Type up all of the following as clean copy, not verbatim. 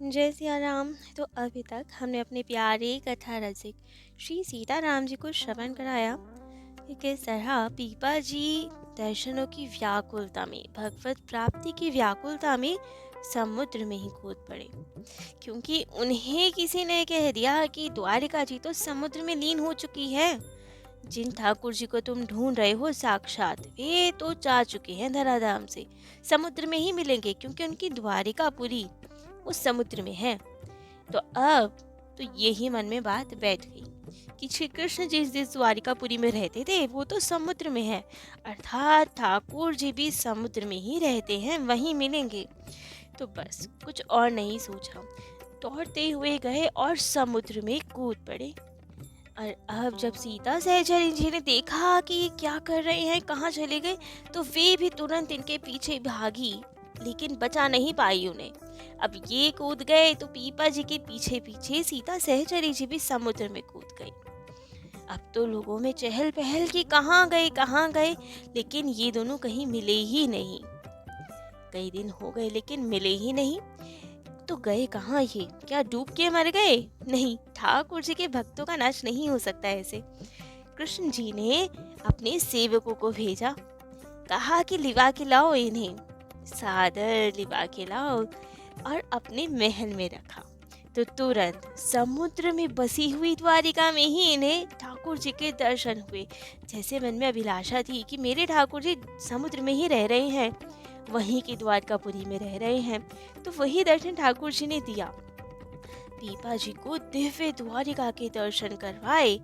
जय सिया राम। तो अभी तक हमने अपने प्यारे कथा रसिक श्री सीताराम जी को श्रवण कराया कि किस तरह पीपा जी दर्शनों की व्याकुलता में, भगवत प्राप्ति की व्याकुलता में समुद्र में ही कूद पड़े, क्योंकि उन्हें किसी ने कह दिया कि द्वारिका जी तो समुद्र में लीन हो चुकी है। जिन ठाकुर जी को तुम ढूंढ रहे हो साक्षात वे तो जा चुके हैं धराधाम से, समुद्र में ही मिलेंगे, क्योंकि उनकी द्वारिकापुरी उस समुद्र में है। तो अब तो यही मन में बात बैठ गई कि श्री कृष्ण जिस द्वारिकापुरी में रहते थे वो तो समुद्र में है, अर्थात ठाकुर जी भी समुद्र में ही रहते हैं, वहीं मिलेंगे। तो बस कुछ और नहीं सोचा, दौड़ते हुए गए और समुद्र में कूद पड़े। और अब जब सीता सहचरी जी ने देखा कि ये क्या कर रहे हैं, कहाँ चले गए, तो वे भी तुरंत इनके पीछे भागी, लेकिन बचा नहीं पाई उन्हें। अब ये कूद गए तो पीपा जी के पीछे पीछे सीता सहचरी जी भी समुद्र में कूद गई। अब तो लोगों में चहल पहल कि कहाँ गए, लेकिन ये दोनों कहीं मिले ही नहीं। कई दिन हो गए लेकिन मिले ही नहीं। तो गए कहाँ ये? क्या डूब के मर गए? नहीं, ठाकुर जी के भक्तों का नाश नहीं हो सकता ऐसे। कृष्ण जी ने अपने सेवकों को भेजा, कहा कि लिवा के लाओ इन्हें, सादर लिवा के लाओ, और अपने महल में रखा। तो तुरंत समुद्र में बसी हुई द्वारिका में ही इन्हें ठाकुर जी के दर्शन हुए। जैसे मन में अभिलाषा थी कि मेरे ठाकुर जी समुद्र में ही रह रहे हैं, वहीं की द्वारकापुरी में रह रहे हैं, तो वही दर्शन ठाकुर जी ने दिया। पीपा जी को दिव्य द्वारिका के दर्शन करवाए।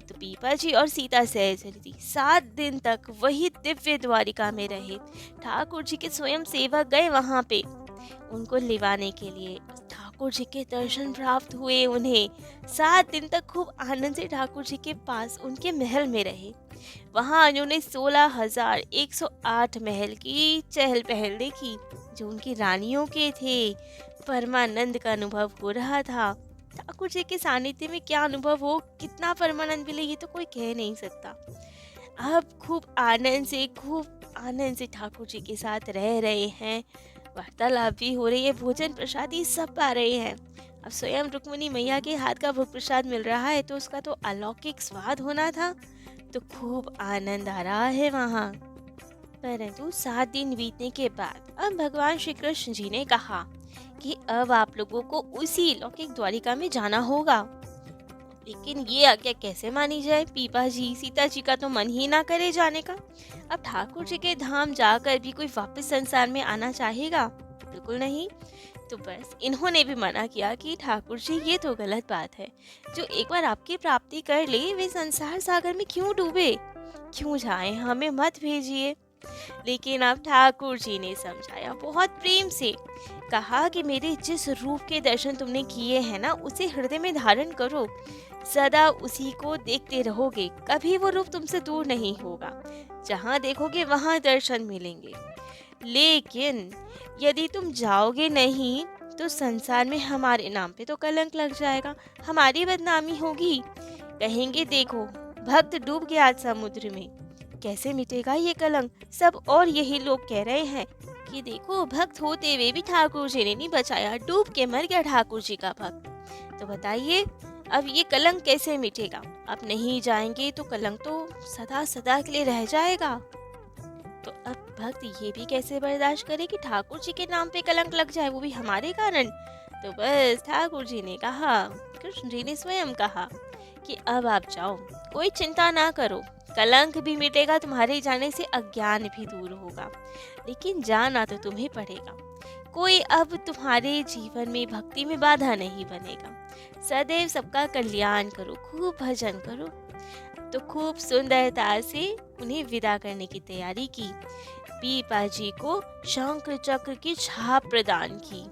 तो पीपा जी और सीता सहचरी जी 7 दिन तक वही दिव्य द्वारिका में रहे। ठाकुर जी के स्वयं सेवक गए वहां पे उनको लिवाने के लिए। ठाकुर जी के दर्शन प्राप्त हुए उन्हें। 7 दिन तक खूब आनंद से ठाकुर जी के पास उनके महल में रहे। वहां उन्होंने 16,108 महल की चहल पहल देखी जो उनकी रानियों के थे। परमानंद का अनुभव हो रहा था। ठाकुर जी के सानिध्य में क्या अनुभव हो, कितना परमानंद मिले, ये तो कोई कह नहीं सकता। अब खूब आनंद से ठाकुर जी के साथ रह रहे हैं, वार्तालाप भी हो रही है, भोजन प्रसाद ये सब पा रहे हैं। अब स्वयं रुक्मिणी मैया के हाथ का भोग प्रसाद मिल रहा है तो उसका तो अलौकिक स्वाद होना था। तो खूब आनंद आ रहा है वहाँ। परंतु 7 दिन बीतने के बाद अब भगवान श्री कृष्ण जी ने कहा कि अब आप लोगों को उसी लौकिक द्वारिका में जाना होगा। लेकिन ये आज्ञा कैसे मानी जाए? पीपा जी सीता जी का तो मन ही ना करे जाने का। अब ठाकुर जी के धाम जाकर भी कोई वापस संसार में आना चाहेगा? बिल्कुल नहीं। तो बस इन्होंने भी मना किया कि ठाकुर जी ये तो गलत बात है, जो एक बार आपकी प्राप्ति कर ले वे संसार सागर में क्यों डूबे, क्यों जाए, हमें मत भेजिए। लेकिन अब ठाकुर जी ने समझाया बहुत प्रेम से, कहा कि मेरे जिस रूप के दर्शन तुमने किए हैं ना उसे हृदय में धारण करो, सदा उसी को देखते रहोगे, कभी वो रूप तुमसे दूर नहीं होगा, जहाँ देखोगे वहाँ दर्शन मिलेंगे। लेकिन यदि तुम जाओगे नहीं तो संसार में हमारे नाम पे तो कलंक लग जाएगा, हमारी बदनामी होगी। कहेंगे देखो भक्त डूब गया आज समुद्र में, कैसे मिटेगा ये कलंक। सब और यही लोग कह रहे हैं कि देखो भक्त होते हुए भी ठाकुर जी ने नहीं बचाया, डूब के मर गया ठाकुर जी का भक्त। तो बताइए अब ये कलंक कैसे मिटेगा? अब नहीं जाएंगे तो कलंक तो सदा सदा के लिए रह जाएगा। तो अब भक्त ये भी कैसे बर्दाश्त करे कि ठाकुर जी के नाम पे कलंक लग जाए, वो भी हमारे कारण। तो बस ठाकुर जी ने कहा, कृष्ण जी ने स्वयं कहा कि अब आप जाओ, कोई चिंता ना करो, कलंक भी मिटेगा, तुम्हारे जाने से अज्ञान भी दूर होगा, लेकिन जाना तो तुम्हें पड़ेगा। कोई अब तुम्हारे जीवन में भक्ति में बाधा नहीं बनेगा। सदैव सबका कल्याण करो, खूब भजन करो। तो खूब सुंदरता से उन्हें विदा करने की तैयारी की। पीपा जी को शंख चक्र की छाप प्रदान की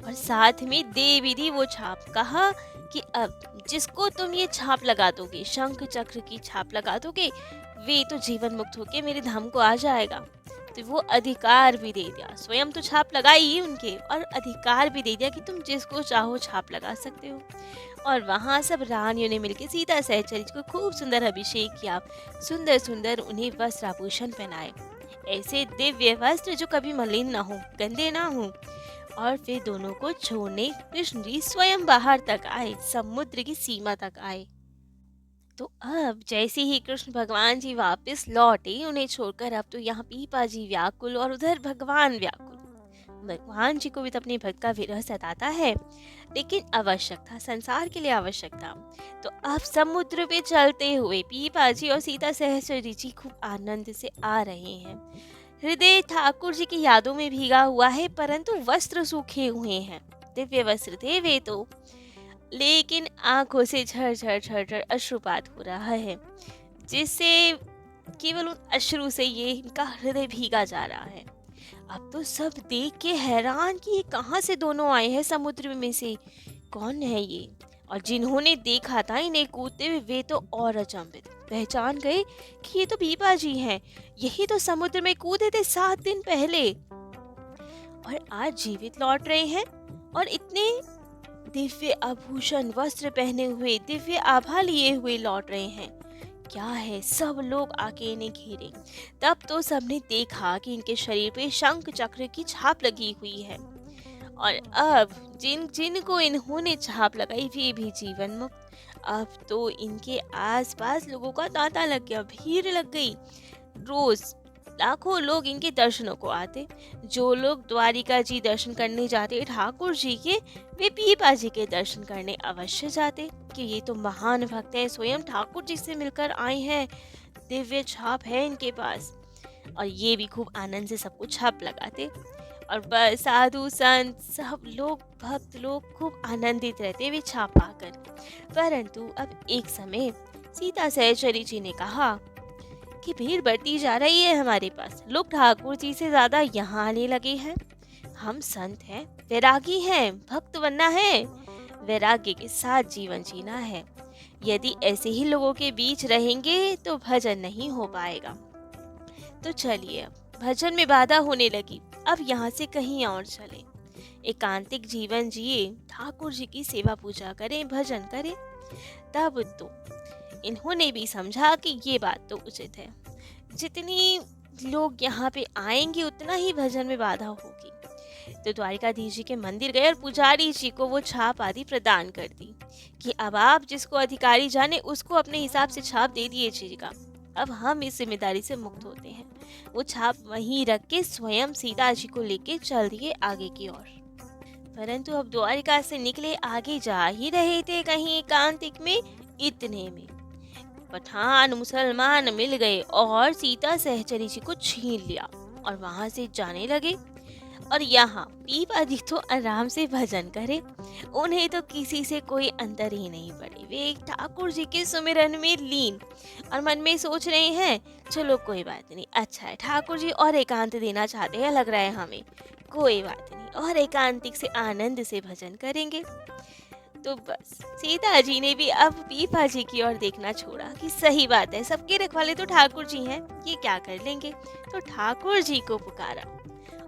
और साथ में दे भी दी वो छाप। कहा कि अब जिसको तुम ये छाप लगा दोगे, शंख चक्र की छाप लगा दोगे, वे तो जीवन मुक्त होके मेरे धाम को आ जाएगा। तो वो अधिकार भी दे दिया, स्वयं तो छाप लगाई ही उनके, और अधिकार भी दे दिया कि तुम जिसको चाहो छाप लगा सकते हो। और वहाँ सब रानियों ने मिलकर सीता सहचरी को खूब सुंदर अभिषेक किया, सुंदर सुंदर उन्हें वस्त्र आभूषण पहनाए, ऐसे दिव्य वस्त्र जो कभी मलिन ना हो, गंदे ना हो। और फिर दोनों को छोड़ने कृष्ण जी स्वयं बाहर तक आए, समुद्र की सीमा तक आए। तो अब जैसे ही कृष्ण भगवान जी वापस लौटे उन्हें छोड़कर, अब तो यहाँ पीपा जी व्याकुल और उधर भगवान व्याकुल। भगवान जी को भी तो अपने भक्त का विरह सताता है, लेकिन आवश्यक था, संसार के लिए आवश्यक था। तो अब समुद्र पे चलते हुए पीपा जी और सीता सहचरी जी खूब आनंद से आ रहे हैं। हृदय ठाकुर जी की यादों में भीगा हुआ है, परंतु वस्त्र सूखे हुए हैं। दिव्य वस्त्र थे वे तो, लेकिन आंखों से झरझर झरझर अश्रुपात हो रहा है, जिससे केवल उन अश्रु से ये इनका हृदय भीगा जा रहा है। अब तो सब देख के हैरान कि ये कहाँ से दोनों आए हैं समुद्र में से, कौन है ये। और जिन्होंने देखा था इन्हें कूदते हुए वे तो और अचंभित, पहचान गए कि ये तो पीपा जी हैं, यही तो समुद्र में कूदे थे 7 दिन पहले और आज जीवित लौट रहे हैं और इतने दिव्य आभूषण वस्त्र पहने हुए, दिव्य आभा लिए हुए लौट रहे हैं। क्या है, सब लोग आके इन्हें घेरे। तब तो सबने देखा कि इनके शरीर पे शंख चक्र की छाप लगी हुई है और अब जिन जिन को इन्होंने छाप लगाई वे भी जीवन मुक्त। अब तो इनके आसपास लोगों का तांता लग गया, भीड़ लग गई। रोज लाखों लोग इनके दर्शनों को आते। जो लोग द्वारिका जी दर्शन करने जाते ठाकुर जी के, वे पीपा जी के दर्शन करने अवश्य जाते कि ये तो महान भक्त है, स्वयं ठाकुर जी से मिलकर आए हैं, दिव्य छाप है इनके पास। और ये भी खूब आनंद से सबको छाप लगाते और बस साधु संत सब लोग भक्त लोग खूब आनंदित रहते वे छाप पाकर। परंतु अब एक समय सीता सहचरी जी ने कहा कि भीड़ बढ़ती जा रही है हमारे पास, लोग ठाकुर जी से ज्यादा यहाँ आने लगे हैं। हम संत हैं, वैरागी हैं, भक्त बनना है, वैराग्य के साथ जीवन जीना है। यदि ऐसे ही लोगों के बीच रहेंगे तो भजन नहीं हो पाएगा। तो चलिए, अब भजन में बाधा होने लगी, अब यहाँ से कहीं और चले, एकांतिक जीवन जिए, ठाकुर जी की सेवा पूजा करें, भजन करें। तब तो इन्होंने भी समझा कि ये बात तो उचित है, जितनी लोग यहाँ पे आएंगे उतना ही भजन में बाधा होगी। तो द्वारिकाधीश जी के मंदिर गए और पुजारी जी को वो छाप आदि प्रदान कर दी कि अब आप जिसको अधिकारी जाने उसको अपने हिसाब से छाप दे दीजिएगा, अब हम इस जिम्मेदारी से मुक्त होते हैं। वो छाप वहीं रख के स्वयं सीता जी को लेके चल दिए आगे की ओर। परंतु अब द्वारिका से निकले आगे जा ही रहे थे कहीं एकांतिक में, इतने में पठान मुसलमान मिल गए और सीता सहचरी जी को छीन लिया और वहां से जाने लगे। और यहाँ पीपा जी तो आराम से भजन करे, उन्हें तो किसी से कोई अंतर ही नहीं पड़े। वे ठाकुर जी के सुमिरन में लीन और मन में सोच रहे हैं, चलो कोई बात नहीं, अच्छा है ठाकुर जी और एकांत देना चाहते हैं लग रहा है हमें, कोई बात नहीं, और एकांतिक से आनंद से भजन करेंगे। तो बस सीता जी ने भी अब पीपा जी की ओर देखना छोड़ा कि सही बात है, सबके रखवाले तो ठाकुर जी हैं, ये क्या कर लेंगे। तो ठाकुर जी को पुकारा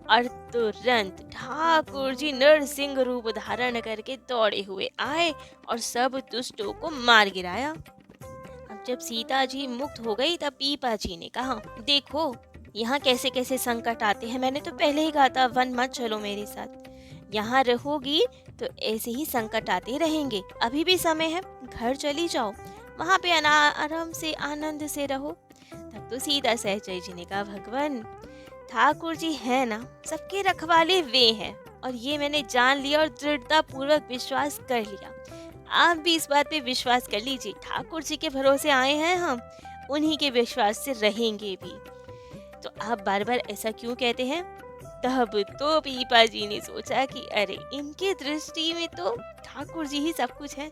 और तुरंत ठाकुर जी नरसिंह रूप धारण करके दौड़े हुए आए और सब दुष्टों को मार गिराया। अब जब सीता जी मुक्त हो गई तब पीपा जी ने कहा, देखो यहाँ कैसे कैसे संकट आते हैं, मैंने तो पहले ही कहा था वन मत चलो मेरे साथ, यहाँ रहोगी तो ऐसे ही संकट आते रहेंगे, अभी भी समय है, घर चली जाओ, वहाँ पे आराम से आनंद से रहो। तब तो सीता सहचरी जी ने कहा, भगवान ठाकुर जी है ना, सबके रखवाले वे हैं और ये मैंने जान लिया और दृढ़ता पूर्वक विश्वास कर लिया। आप भी इस बात पे विश्वास कर लीजिए, ठाकुर जी के भरोसे आए हैं हम, उन्हीं के विश्वास से रहेंगे भी। तो आप बार बार ऐसा क्यों कहते हैं। तब तो पीपा जी ने सोचा कि अरे इनके दृष्टि में तो ठाकुर जी ही सब कुछ है,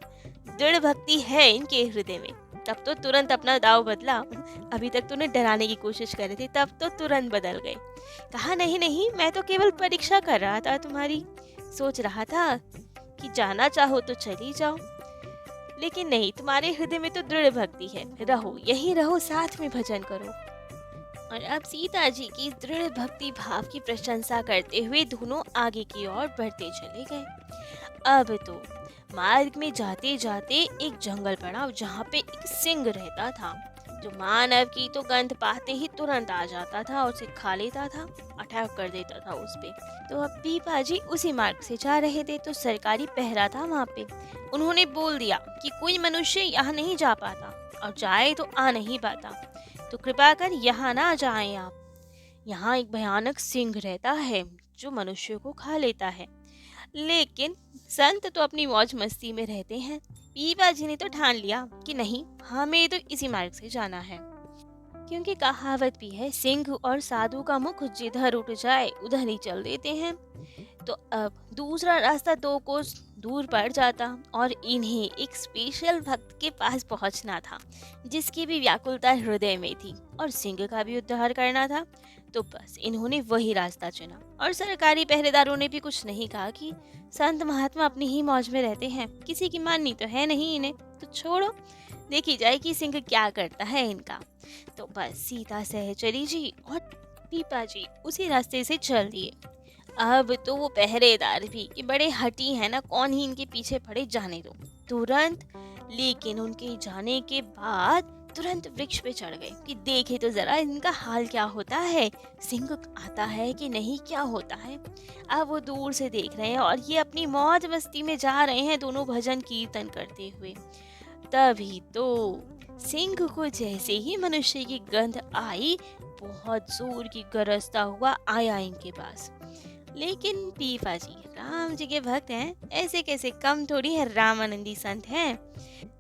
दृढ़ भक्ति है इनके हृदय में। तब तो तुरंत अपना दाव बदला, अभी तक तो उन्हें डराने की कोशिश कर रहे थे, तब तो तुरंत बदल गए। कहा नहीं नहीं, मैं तो केवल परीक्षा कर रहा था तुम्हारी, सोच रहा था कि जाना चाहो तो चली जाओ, लेकिन नहीं, तुम्हारे हृदय में तो दृढ़ भक्ति है, रहो यहीं रहो, साथ में भजन करो। और अब सीता जी की दृढ़ भक्ति भाव की प्रशंसा करते हुए दोनों आगे की ओर बढ़ते चले गए। अब तो मार्ग में जाते जाते एक जंगल पड़ा जहाँ पे एक सिंह रहता था, जो मानव की तो गंध पाते ही तुरंत आ जाता था और उसे खा लेता था, अटैक कर देता था उस पे। तो अब पीपा जी उसी मार्ग से जा रहे थे, तो सरकारी पहरा था वहाँ पे। उन्होंने बोल दिया कि कोई मनुष्य यहाँ नहीं जा पाता, और जाए तो आ नहीं पाता, तो कृपा कर यहाँ ना जाएं आप। यहाँ एक भयानक सिंह रहता है जो मनुष्य को खा लेता है। लेकिन संत तो अपनी मौज मस्ती में रहते हैं। पीपा जी ने तो ठान लिया कि नहीं, हमें तो इसी मार्ग से जाना है, क्योंकि कहावत भी है, सिंह और साधु का मुख जिधर उठ जाए उधर ही चल देते हैं। तो अब दूसरा रास्ता 2 कोस दूर पड़ जाता और इन्हें एक स्पेशल भक्त के पास पहुंचना था, जिसकी भी व्याकुलता हृदय में थी और सिंह का भी उद्धार करना था। तो बस इन्होंने वही रास्ता चुना, और सरकारी पहरेदारों ने भी कुछ नहीं कहा कि संत महात्मा अपनी ही मौज में रहते हैं, किसी की माननी तो है नहीं इन्हें, तो छोड़ो, देखी जाए कि सिंह क्या करता है इनका। तो बस सीता सहचरी जी और पीपा जी उसी रास्ते से चल दिए। अब तो वो पहरेदार भी कि बड़े हटी है ना, कौन ही इनके पीछे पड़े, जाने दो तुरंत। लेकिन उनके जाने के बाद तुरंत वृक्ष पे चढ़ गए कि देखे तो जरा इनका हाल क्या होता है, सिंह आता है कि नहीं, क्या होता है। अब वो दूर से देख रहे हैं और ये अपनी मौज मस्ती में जा रहे हैं, दोनों भजन कीर्तन करते हुए। तभी तो सिंह को जैसे ही मनुष्य की गंध आई, बहुत जोर की गरजता हुआ आया इनके पास। लेकिन पीपा जी राम जी के भक्त हैं, ऐसे कैसे कम थोड़ी है, रामानंदी संत हैं।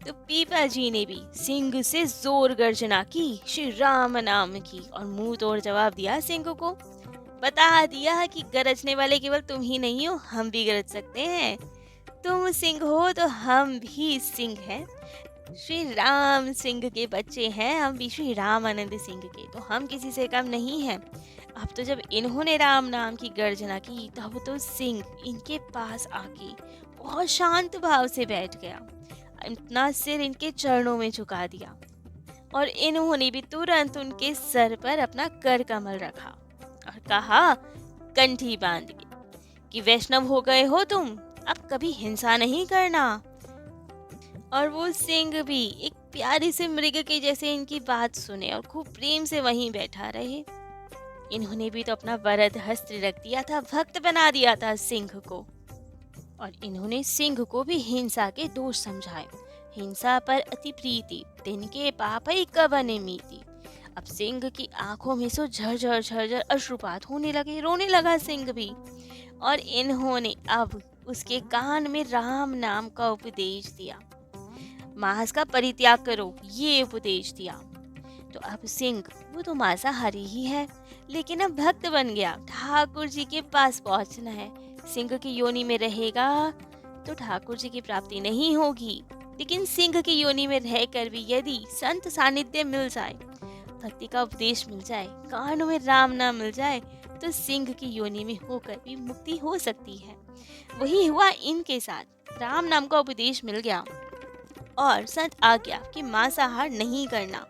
तो पीपा जी ने भी सिंह से जोर गर्जना की, श्री राम नाम की, और मुंह तोड़ जवाब दिया सिंह को। बता दिया कि गरजने वाले केवल तुम ही नहीं हो, हम भी गरज सकते हैं। तुम सिंह हो तो हम भी सिंह हैं, श्री राम सिंह के बच्चे हैं हम भी, श्री रामानंद सिंह के, तो हम किसी से कम नहीं हैं। अब तो जब इन्होंने राम नाम की गर्जना की, तब तो सिंह इनके पास आके बहुत शांत भाव से बैठ गया, अपना सिर इनके चरणों में झुका दिया, और इन्होंने भी तुरंत उनके सर पर अपना कर कमल रखा और कहा कंठी बांध के कि वैष्णव हो गए हो तुम, अब कभी हिंसा नहीं करना। और वो सिंह भी एक प्यारी से मृग के जैसे इनकी बात सुने और खूब प्रेम से वहीं बैठा रहे। इन्होंने भी तो अपना वरद हस्त रख दिया था, भक्त बना दिया था सिंह को, और इन्होंने सिंह को भी हिंसा के दोष समझाए। हिंसा पर अति प्रीति, तिनके पापई कवन मीति। अब सिंह की आंखों में से झरझर झरझर अश्रुपात होने लगे, रोने लगा सिंह भी, और इन्होंने अब उसके कान में राम नाम का उपदेश दिया, मांस का परित्याग करो, ये उपदेश दिया। तो अब सिंह वो तो मांसाहारी ही है, लेकिन अब भक्त बन गया, ठाकुर जी के पास पहुंचना है। सिंह की योनि में रहेगा तो ठाकुर जी की प्राप्ति नहीं होगी, लेकिन सिंह की योनि में रहकर भी यदि संत सानिध्य मिल जाए, भक्ति का उपदेश मिल जाए, कान में राम नाम मिल जाए, तो सिंह की योनि में होकर भी मुक्ति हो सकती है। वही हुआ इनके साथ, राम नाम का उपदेश मिल गया और संत आ गया कि मांसाहार नहीं करना।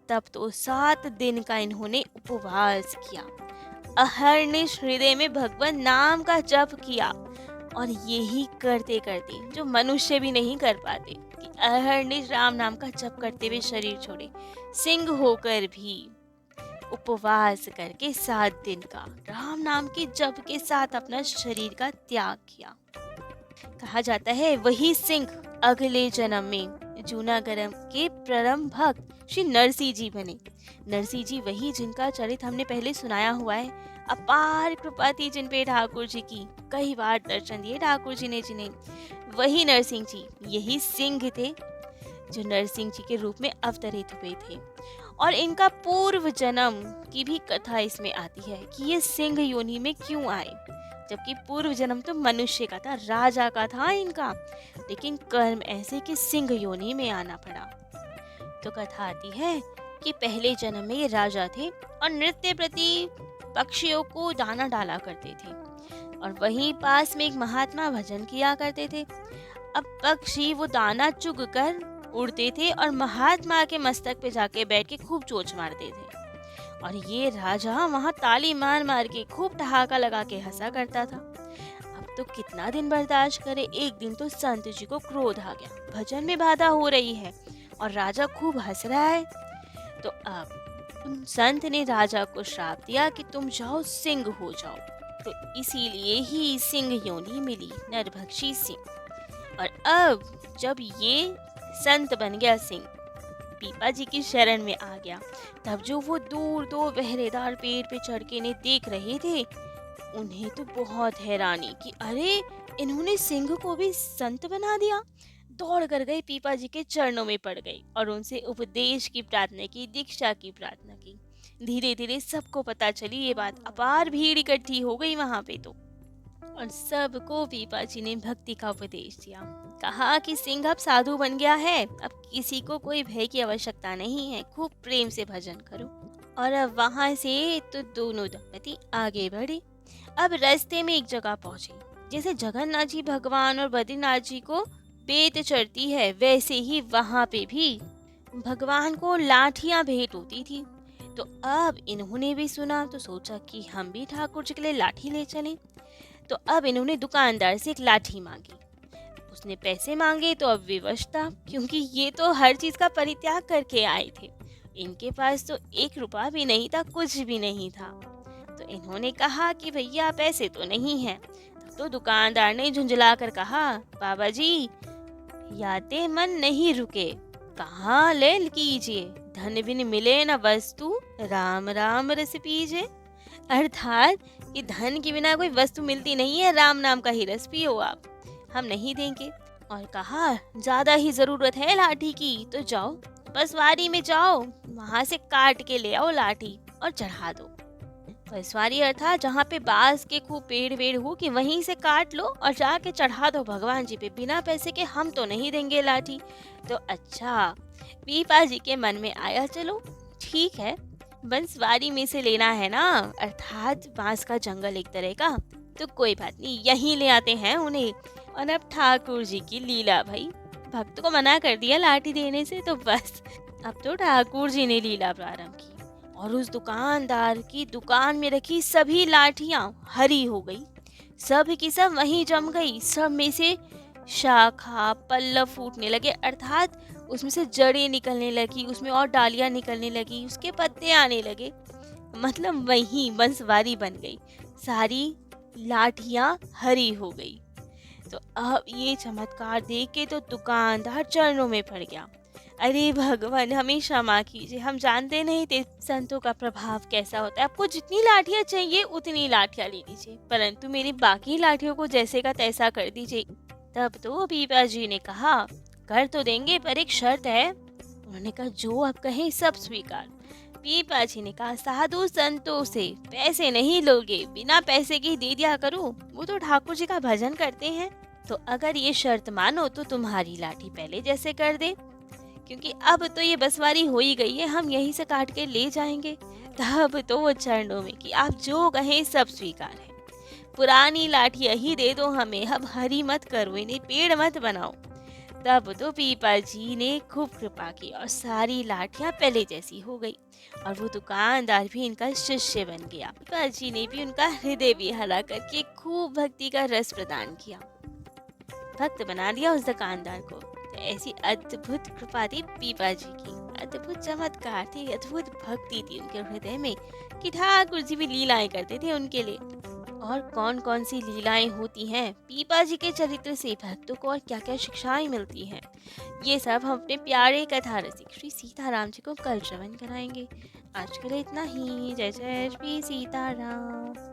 तब तो 7 दिन का इन्होंने उपवास किया, अहर्निश हृदय में भगवान नाम का जप किया, और यही करते करते जो मनुष्य भी नहीं कर पाते कि अहर्निश राम नाम का जप करते हुए शरीर छोड़े, सिंह होकर भी उपवास करके 7 दिन का राम नाम के जप के साथ अपना शरीर का त्याग किया। कहा जाता है वही सिंह अगले जन्म में जूनागढ़ के परम भक्त श्री नरसिंह जी बने। नरसिंह जी वही जिनका चरित्र हमने पहले सुनाया हुआ है। अपार कृपा थी जिन पे ठाकुर जी की, कई बार दर्शन दिए ठाकुर जी ने जिन्हें, वही नरसिंह जी, यही सिंह थे जो नरसिंह जी के रूप में अवतरित हुए थे। और इनका पूर्व जन्म की भी कथा इसमें आती है कि ये सिंह योनि में क्यों आए, जबकि पूर्व जन्म तो मनुष्य का था, राजा का था इनका, लेकिन कर्म ऐसे कि सिंह योनि में आना पड़ा। तो कथा आती है कि पहले जन्म में ये राजा थे और नृत्य प्रति पक्षियों को दाना डाला करते थे, और वहीं पास में एक महात्मा भजन किया करते थे। अब पक्षी वो दाना चुग कर उड़ते थे और महात्मा के मस्तक पे जाके बैठ के खूब चोंच मारते थे, और ये राजा वहाँ ताली मार मार के खूब ठहाका लगा के हंसा करता था। अब तो कितना दिन बर्दाश्त करे। एक दिन तो संत जी को क्रोध आ गया, भजन में बाधा हो रही है और राजा खूब हंस रहा है। तो अब उन संत ने राजा को श्राप दिया कि तुम जाओ सिंह हो जाओ। तो इसीलिए ही सिंह योनि मिली, नरभक्षी सिंह। और अब जब ये संत बन गया सिंह, पीपा जी की शरण में आ गया, तब जो वो दूर दो पहरेदार पेड़ पे चढ़ के इन्हें देख रहे थे, उन्हें तो बहुत हैरानी कि अरे, इन्होंने सिंह को भी संत बना दिया। दौड़ कर गए, पीपा जी के चरणों में पड़ गई और उनसे उपदेश की प्रार्थना की, दीक्षा की प्रार्थना की। धीरे धीरे सबको पता चली ये बात, अपार भीड़ इकट्ठी हो गई वहां पे तो। और सबको पीपा जी ने भक्ति का उपदेश दिया। कहा कि सिंह अब साधु बन गया है, अब किसी को कोई भय की आवश्यकता नहीं है, खूब प्रेम से भजन करो। और अब वहां से तो दोनों दंपति आगे बढ़े। अब रास्ते में एक जगह पहुंचे, जैसे जगन्नाथ जी भगवान और बद्रीनाथ जी को बेत चढ़ती है, वैसे ही वहां पे भी भगवान को लाठियां भेंट होती थी। तो अब इन्होंने भी सुना तो सोचा कि हम भी ठाकुर जी के लिए लाठी ले चलें। तो अब इन्होंने दुकानदार से एक लाठी मांगी। उसने पैसे मांगे तो अब विवश था, क्योंकि ये तो हर चीज का परित्याग करके आए थे। इनके पास तो 1 रुपया भी नहीं था, कुछ भी नहीं था। तो इन्होंने कहा कि भैया पैसे तो नहीं है। तो दुकानदार ने झुंझला कर कहा, बाबा जी याते मन नहीं रुके, कहाँ ले कीजिए, धन बिन मिले न वस्तु, राम राम रस पीजे। अर्थात कि धन के बिना कोई वस्तु मिलती नहीं है, राम नाम का ही रस पियो आप, हम नहीं देंगे। और कहा ज्यादा ही जरूरत है लाठी की तो जाओ बसवारी में जाओ, वहां से काट के ले आओ लाठी और चढ़ा दो। बसवारी अर्थात जहाँ पे बांस के खूब पेड़ वेड़ हो कि वहीं से काट लो और जाके चढ़ा दो भगवान जी पे, बिना पैसे के हम तो नहीं देंगे लाठी। तो अच्छा, पीपा जी के मन में आया चलो ठीक है, बंसवारी में से लेना है ना, अर्थात बांस का जंगल एक तरह का, तो कोई बात नहीं यहीं ले आते हैं उन्हें। और अब ठाकुर जी की लीला भाई, भक्त को मना कर दिया लाठी देने से, तो बस अब तो ठाकुर जी ने लीला प्रारंभ की और उस दुकानदार की दुकान में रखी सभी लाठियां हरी हो गई, सब की सब वहीं जम गई। सब में से शाखा पल्लव फूटने लगे, अर्थात उसमें से जड़ें निकलने लगी, उसमें और डालियां निकलने लगी, उसके पत्ते आने लगे, मतलब वहीं बंसवारी बन गई, सारी लाठियां हरी हो गई। तो अब ये चमत्कार देख के तो दुकानदार चरणों में पड़ गया। अरे भगवान हमें क्षमा कीजिए, हम जानते नहीं थे संतों का प्रभाव कैसा होता है। आपको जितनी लाठियां चाहिए उतनी लाठियां ले लीजिए, परंतु मेरी बाकी लाठियों को जैसे का तैसा कर दीजिए। तब तो पीपा जी ने कहा कर तो देंगे पर एक शर्त है। उन्होंने कहा जो आप कहें सब स्वीकार। पीपा जी ने कहा साधु संतों से पैसे नहीं लोगे, बिना पैसे के ही दे दिया करो, वो तो ठाकुर जी का भजन करते हैं। तो अगर ये शर्त मानो तो तुम्हारी लाठी पहले जैसे कर दे, क्योंकि अब तो ये बसवारी हो ही गई है, हम यहीं से काट के ले जाएंगे। तब तो वो चरणों में कि आप जो कहें सब स्वीकार है, पुरानी लाठियां ही दे दो हमें, अब हरी मत करो, इन्हें पेड़ मत बनाओ। तब तो पीपा जी ने खूब कृपा की और सारी लाठियां पहले जैसी हो गई और वो दुकानदार भी इनका शिष्य बन गया। पीपा जी ने भी उनका हृदय भी हरा करके खूब भक्ति का रस प्रदान किया, भक्त बना दिया उस दुकानदार को। तो ऐसी अद्भुत कृपा थी पीपा जी की, अद्भुत चमत्कार थी, अद्भुत भक्ति थी उनके हृदय में कि ठाकुर जी भी लीलाएं करते थे उनके लिए। और कौन कौन सी लीलाएं होती हैं पीपा जी के चरित्र से, भक्तों को और क्या क्या शिक्षाएं मिलती हैं, ये सब हम अपने प्यारे कथा रसिक श्री सीताराम जी को कल श्रवण कराएंगे। आज के लिए इतना ही। जय जय श्री सीताराम।